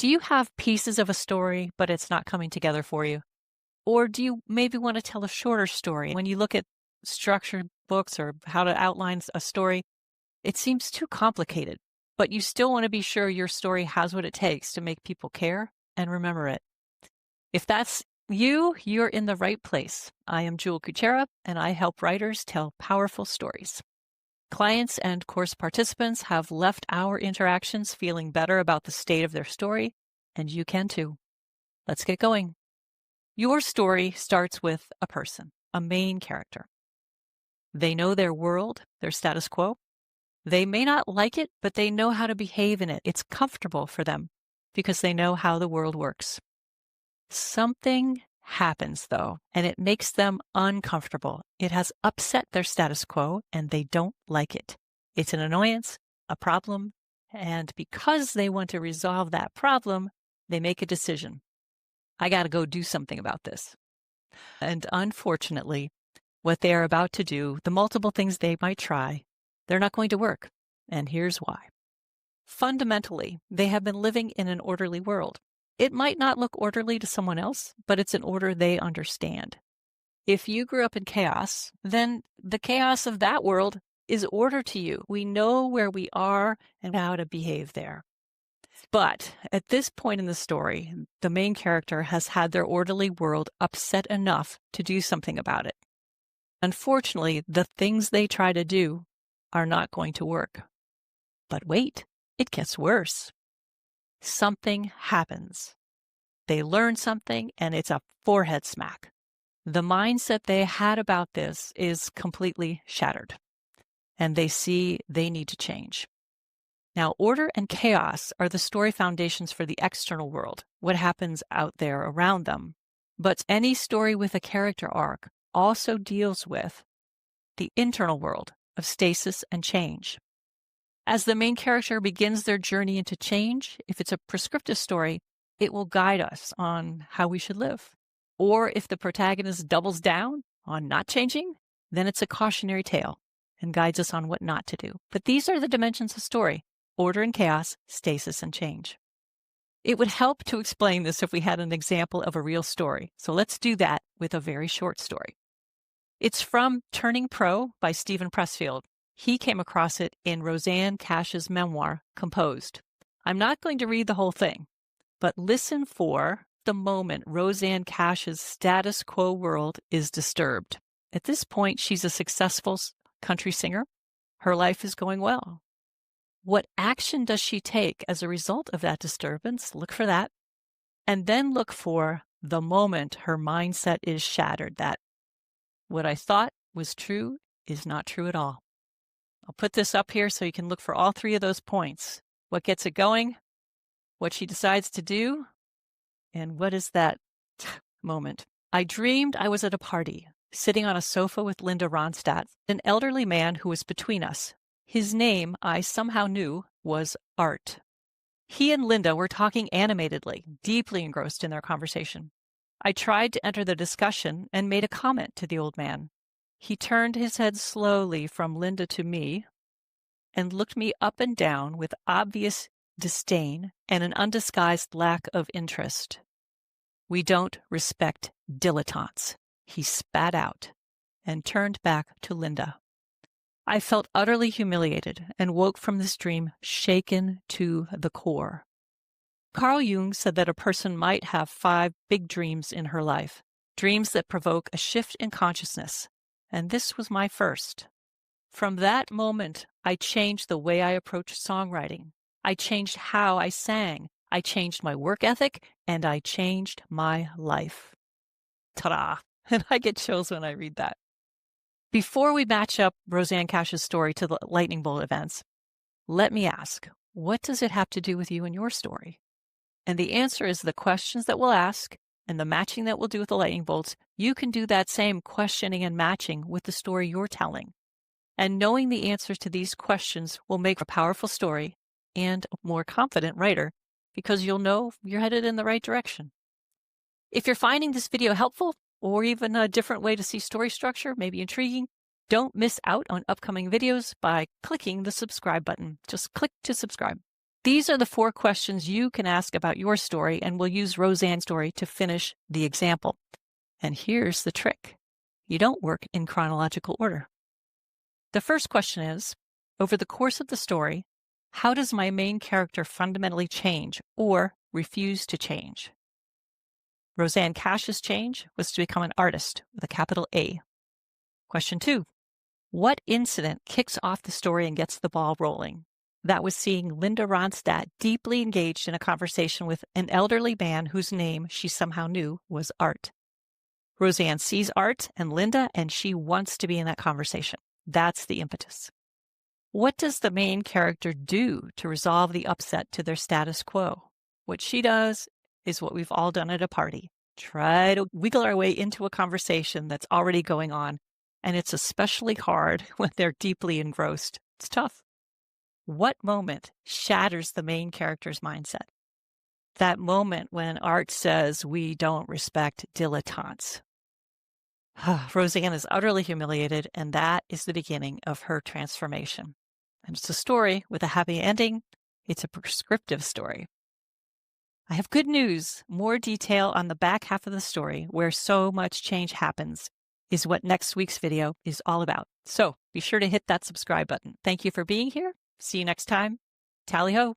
Do you have pieces of a story, but it's not coming together for you? Or do you maybe want to tell a shorter story? When you look at structured books or how to outline a story, it seems too complicated, but you still want to be sure your story has what it takes to make people care and remember it. If that's you, you're in the right place. I am Jule Kucera, and I help writers tell powerful stories. Clients and course participants have left our interactions feeling better about the state of their story, and you can too. Let's get going. Your story starts with a person, a main character. They know their world, their status quo. They may not like it, but they know how to behave in it. It's comfortable for them because they know how the world works. Something happens, though, and it makes them uncomfortable. It has upset their status quo, and they don't like it. It's an annoyance, a problem, and because they want to resolve that problem, they make a decision. I got to go do something about this. And unfortunately, what they are about to do, the multiple things they might try, they're not going to work. And here's why. Fundamentally, they have been living in an orderly world. It might not look orderly to someone else, but it's an order they understand. If you grew up in chaos, then the chaos of that world is order to you. We know where we are and how to behave there. But at this point in the story, the main character has had their orderly world upset enough to do something about it. Unfortunately, the things they try to do are not going to work. But wait, it gets worse. Something happens. They learn something, and it's a forehead smack. The mindset they had about this is completely shattered, and they see they need to change. Now, order and chaos are the story foundations for the external world, what happens out there around them. But any story with a character arc also deals with the internal world of stasis and change. As the main character begins their journey into change, if it's a prescriptive story, it will guide us on how we should live. Or if the protagonist doubles down on not changing, then it's a cautionary tale and guides us on what not to do. But these are the dimensions of story: order and chaos, stasis and change. It would help to explain this if we had an example of a real story. So let's do that with a very short story. It's from Turning Pro by Steven Pressfield. He came across it in Roseanne Cash's memoir, Composed. I'm not going to read the whole thing, but listen for the moment Roseanne Cash's status quo world is disturbed. At this point, she's a successful country singer. Her life is going well. What action does she take as a result of that disturbance? Look for that. And then look for the moment her mindset is shattered, that what I thought was true is not true at all. I'll put this up here so you can look for all three of those points. What gets it going, what she decides to do, and what is that moment. I dreamed I was at a party, sitting on a sofa with Linda Ronstadt, an elderly man who was between us. His name, I somehow knew, was Art. He and Linda were talking animatedly, deeply engrossed in their conversation. I tried to enter the discussion and made a comment to the old man. He turned his head slowly from Linda to me and looked me up and down with obvious disdain and an undisguised lack of interest. "We don't respect dilettantes," he spat out and turned back to Linda. I felt utterly humiliated and woke from this dream shaken to the core. Carl Jung said that a person might have 5 big dreams in her life, dreams that provoke a shift in consciousness. And this was my first. From that moment, I changed the way I approached songwriting. I changed how I sang. I changed my work ethic, and I changed my life. Ta-da! And I get chills when I read that. Before we match up Roseanne Cash's story to the lightning bolt events, let me ask, what does it have to do with you and your story? And the answer is the questions that we'll ask and the matching that we'll do with the lightning bolts. You can do that same questioning and matching with the story you're telling. And knowing the answers to these questions will make a powerful story and a more confident writer, because you'll know you're headed in the right direction. If you're finding this video helpful, or even a different way to see story structure, maybe intriguing, don't miss out on upcoming videos by clicking the subscribe button. Just click to subscribe. These are the 4 questions you can ask about your story, and we'll use Roseanne's story to finish the example. And here's the trick. You don't work in chronological order. The first question is, over the course of the story, how does my main character fundamentally change or refuse to change? Roseanne Cash's change was to become an artist with a capital A. Question 2. What incident kicks off the story and gets the ball rolling? That was seeing Linda Ronstadt deeply engaged in a conversation with an elderly man whose name she somehow knew was Art. Roseanne sees Art and Linda, and she wants to be in that conversation. That's the impetus. What does the main character do to resolve the upset to their status quo? What she does is what we've all done at a party. Try to wiggle our way into a conversation that's already going on, and it's especially hard when they're deeply engrossed. It's tough. What moment shatters the main character's mindset? That moment when Art says, "We don't respect dilettantes." Roseanne is utterly humiliated, and that is the beginning of her transformation. And it's a story with a happy ending. It's a prescriptive story. I have good news. More detail on the back half of the story, where so much change happens, is what next week's video is all about. So be sure to hit that subscribe button. Thank you for being here. See you next time. Tally ho.